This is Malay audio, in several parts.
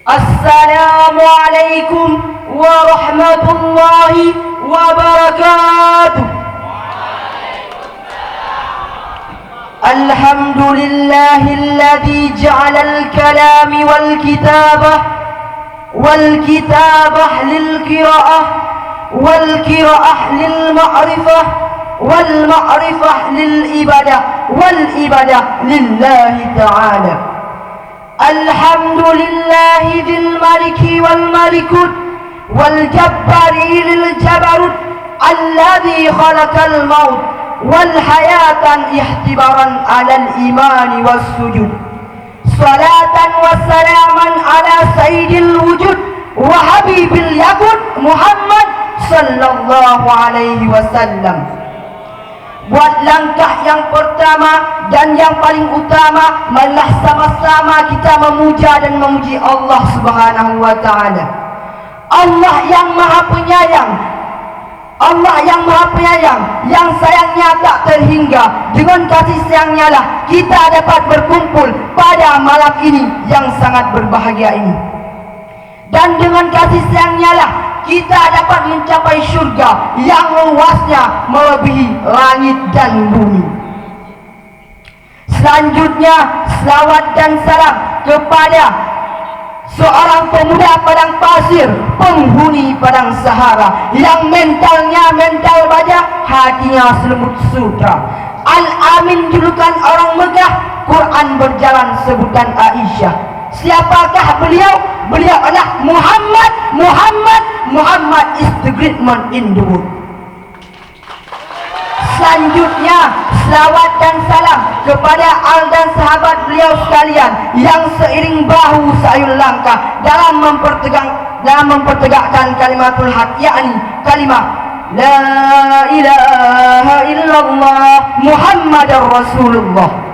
Assalamualaikum warahmatullahi wabarakatuh. Alhamdulillahilladzi ja'alal kalami wal kitabah lil qiraah wal qiraah lil ma'rifah wal ma'rifah lil ibadah wal ibadah lillahi ta'ala. Alhamdulillahi dil maliki wal malikut wal jabbari lil jabarut alladhi khalaqal maut wal hayatan ihtibaran alal imani was sujud. Salatan wa salaman ala sayyidil wujud wa habibil yakut Muhammad sallallahu alaihi wasallam. Buat langkah yang pertama dan yang paling utama, marilah sama-sama kita memuja dan memuji Allah Subhanahu wa taala. Allah yang Maha Penyayang, Allah yang Maha Penyayang, yang sayangnya tak terhingga. Dengan kasih sayangnya lah kita dapat berkumpul pada malam ini yang sangat berbahagia ini. Dan dengan kasih sayangnya lah kita dapat mencapai syurga yang luasnya melebihi langit dan bumi. Selanjutnya, selawat dan salam kepada seorang pemuda padang pasir, penghuni padang Sahara, yang mentalnya mental baja, hatinya selemut sutra. Al-Amin julukan orang Mekah, Quran berjalan sebutan Aisyah. Siapakah beliau? Beliau adalah Muhammad. Muhammad is the great man in the world. Selanjutnya, selawat dan salam kepada al dan sahabat beliau sekalian yang seiring bahu sayul langkah dalam mempertegakkan kalimatul haq, yakni kalimah la ilaha illallah Muhammadar Rasulullah.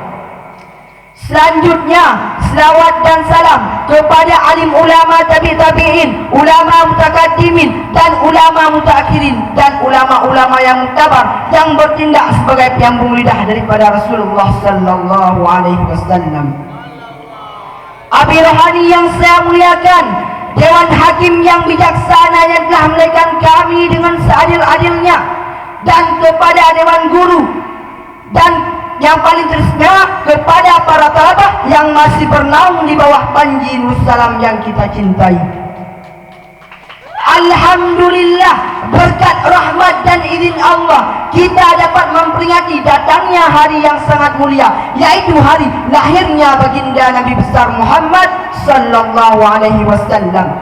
Selanjutnya, selawat dan salam kepada alim ulama tabi'in, ulama mutakaddimin dan ulama mutakhirin dan ulama-ulama yang mutabar yang bertindak sebagai penyambung lidah daripada Rasulullah sallallahu alaihi wasallam. Abi rohani yang saya muliakan, Dewan Hakim yang bijaksana yang telah melekan kami dengan seadil-adilnya, dan kepada Dewan Guru, dan yang paling teristimewa kepada para talabah yang masih bernaung di bawah panji Nursalam yang kita cintai. Alhamdulillah, berkat rahmat dan izin Allah kita dapat memperingati datangnya hari yang sangat mulia, yaitu hari lahirnya baginda Nabi besar Muhammad sallallahu alaihi wasallam,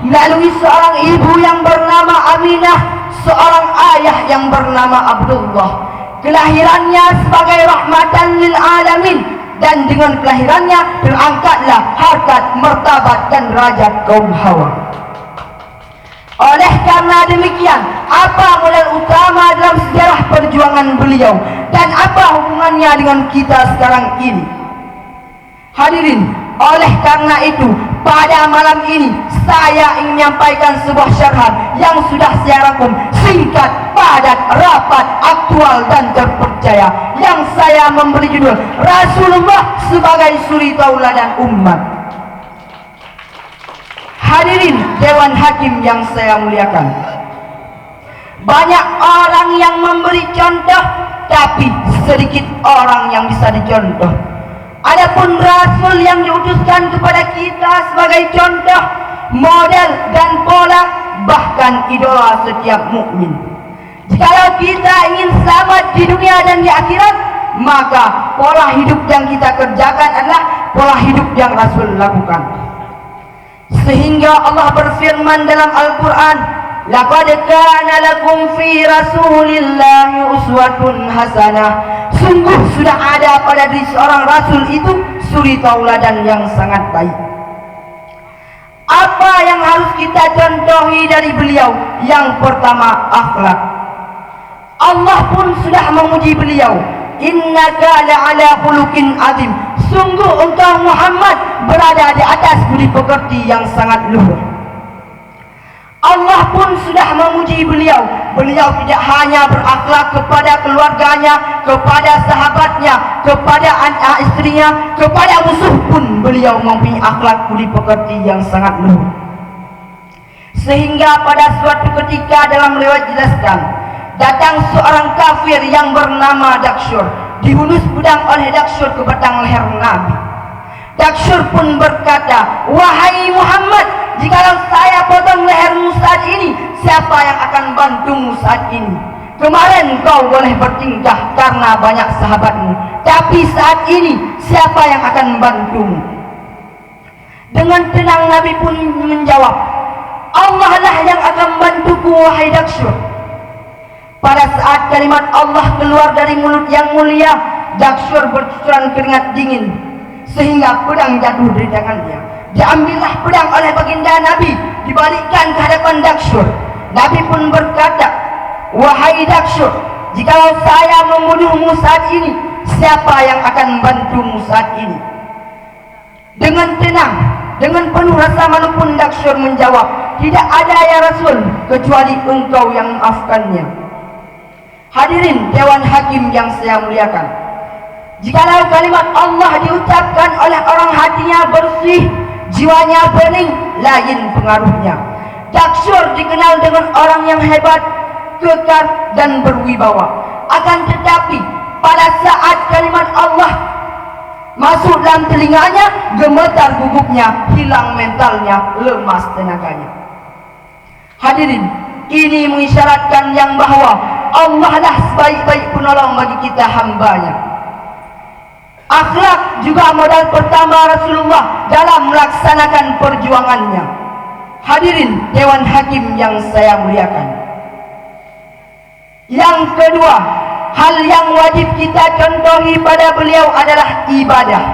melalui seorang ibu yang bernama Aminah, seorang ayah yang bernama Abdullah. Kelahirannya sebagai rahmatan lil alamin, dan dengan kelahirannya terangkatlah harkat, martabat dan derajat kaum Hawa. Oleh karena demikian, apa modal utama dalam sejarah perjuangan beliau dan apa hubungannya dengan kita sekarang ini? Hadirin, oleh karena itu pada malam ini saya ingin menyampaikan sebuah syarahan yang sudah saya rangkum singkat, padat, rapat, aktual dan terpercaya, yang saya memberi judul Rasulullah sebagai suri tauladan umat. Hadirin Dewan Hakim yang saya muliakan, banyak orang yang memberi contoh, tapi sedikit orang yang bisa dicontoh. Adapun Rasul yang diutuskan kepada kita sebagai contoh, model dan pola, bahkan idola setiap mukmin. Jikalau kita ingin selamat di dunia dan di akhirat, maka pola hidup yang kita kerjakan adalah pola hidup yang Rasul lakukan. Sehingga Allah berfirman dalam Al-Quran, laqad kana lakum fi rasulillahi uswatun hasanah. Sungguh sudah ada pada diri seorang Rasul itu suri tauladan yang sangat baik. Apa yang harus kita contohi dari beliau? Yang pertama, akhlak. Allah pun sudah memuji beliau, innaka la'ala khuluqin azim. Sungguh engkau Muhammad berada di atas budi pekerti yang sangat luhur. Allah pun sudah memuji beliau. Beliau tidak hanya berakhlak kepada keluarganya, kepada sahabatnya, hatinya, kepada anak istrinya, kepada musuh pun beliau mempunyai akhlak budi pekerti yang sangat luhur. Sehingga pada suatu ketika dalam riwayat dijelaskan, datang seorang kafir yang bernama Daksyur, dihunus pedang oleh Daksyur ke batang leher Nabi. Daksyur pun berkata, "Wahai Muhammad, jikalau saya potong lehermu saat ini, siapa yang akan bantumu saat ini? Kemarin kau boleh bertingkah karena banyak sahabatmu, tapi saat ini siapa yang akan bantumu?" Dengan tenang Nabi pun menjawab, "Allah lah yang akan bantuku, wahai Daksyur." Pada saat kalimat Allah keluar dari mulut yang mulia, Daksyur bercucuran keringat dingin, sehingga pedang jatuh dari tangannya. Diambillah pedang oleh baginda Nabi, dibalikkan ke hadapan Daksyur. Nabi pun berkata, "Wahai Daksyur, jikalau saya membunuhmu saat ini, siapa yang akan bantumu saat ini?" Dengan tenang, dengan penuh rasa malu pun Daksyur menjawab, "Tidak ada ya Rasul, kecuali engkau yang memaafkannya." Hadirin Dewan Hakim yang saya muliakan, jikalau kalimat Allah diucapkan oleh orang hatinya bersih, jiwanya bening, lain pengaruhnya. Daksyur dikenal dengan orang yang hebat, kekar dan berwibawa. Akan tetapi pada saat kalimat Allah masuk dalam telinganya, gemetar gugupnya, hilang mentalnya, lemas tenaganya. Hadirin, ini mengisyaratkan yang bahwa Allah lah sebaik-baik penolong bagi kita hambanya. Akhlak juga modal pertama Rasulullah dalam melaksanakan perjuangannya. Hadirin Dewan Hakim yang saya muliakan, yang kedua, hal yang wajib kita contohi pada beliau adalah ibadah.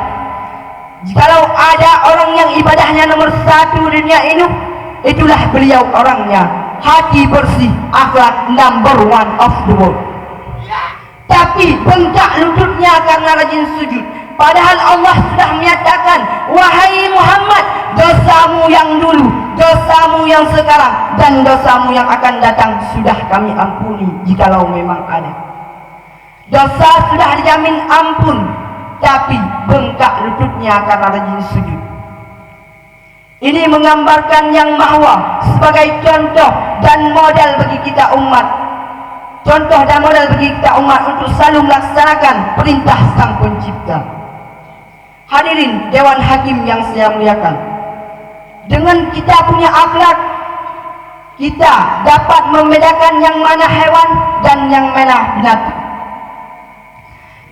Jikalau ada orang yang ibadahnya nomor satu dunia ini, itulah beliau orangnya. Hati bersih, akhlak number one of the world. Tapi bengkak lututnya karena rajin sujud, padahal Allah sudah menyatakan, "Wahai Muhammad, dosamu yang dulu, dosamu yang sekarang, dan dosamu yang akan datang sudah kami ampuni jikalau memang ada." Dosa sudah dijamin ampun, tapi bengkak lututnya karena rajin sujud. Ini menggambarkan yang bahwa sebagai contoh dan modal bagi kita umat, contoh dan modal bagi kita umat untuk selalu melaksanakan perintah Sang Pencipta. Hadirin Dewan Hakim yang saya muliakan, dengan kita punya akhlak, kita dapat membedakan yang mana hewan dan yang mana binatang.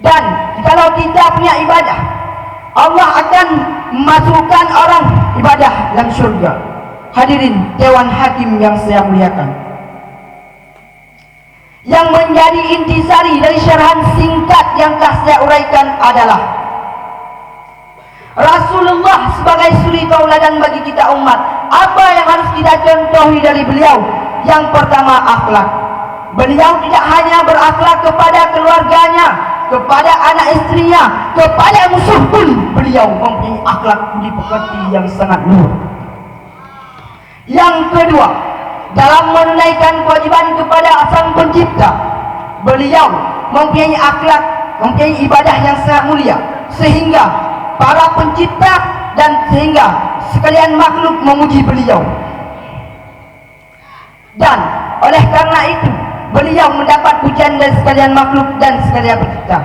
Dan kalau kita punya ibadah, Allah akan memasukkan orang ibadah dalam surga. Hadirin Dewan Hakim yang saya muliakan, yang menjadi intisari dari syarahan singkat yang telah saya uraikan adalah Rasulullah sebagai suri tauladan bagi kita umat. Apa yang harus kita contohi dari beliau? Yang pertama, akhlak. Beliau tidak hanya berakhlak kepada keluarganya, kepada anak istrinya, kepada musuh pun beliau mempunyai akhlak budi pekerti yang sangat luhur. Yang kedua, dalam menunaikan kewajiban kepada Sang Pencipta, beliau mempunyai akhlak, mempunyai ibadah yang sangat mulia, sehingga para pencipta dan sehingga sekalian makhluk memuji beliau. Dan oleh karena itu beliau mendapat pujian dari sekalian makhluk dan sekalian pencipta.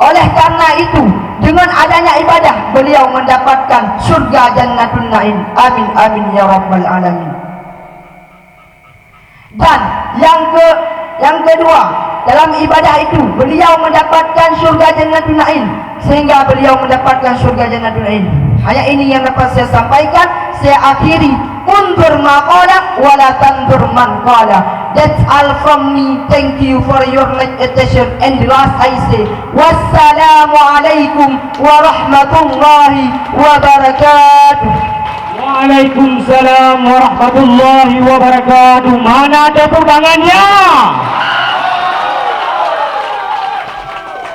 Oleh karena itu, dengan adanya ibadah, beliau mendapatkan surga Jannatul Naim. Amin amin ya rabbal alamin. Dan yang kedua, dalam ibadah itu beliau mendapatkan surga Jannatul Naim, sehingga beliau mendapatkan surga Jannatul Naim. Hanya ini yang dapat saya sampaikan. Saya akhiri. Undur maqala wala tandur man qala. That's all from me. Thank you for your attention. And the last I say, wassalamu alaikum warahmatullahi wabarakatuh. Waalaikumsalam warahmatullahi wabarakatuh. Mana tepuk tangannya?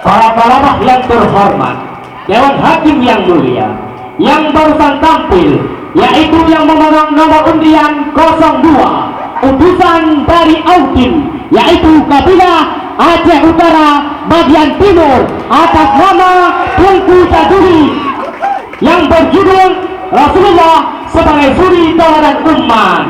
Para ulama yang terhormat, Dewan Hakim yang mulia, yang barusan tampil, yaitu yang memegang nomor undian 02, utusan dari Aukin, yaitu kabilah Aceh Utara bagian timur atas nama Tengku Jaduli yang berjudul Rasulullah sebagai suri tauladan umat.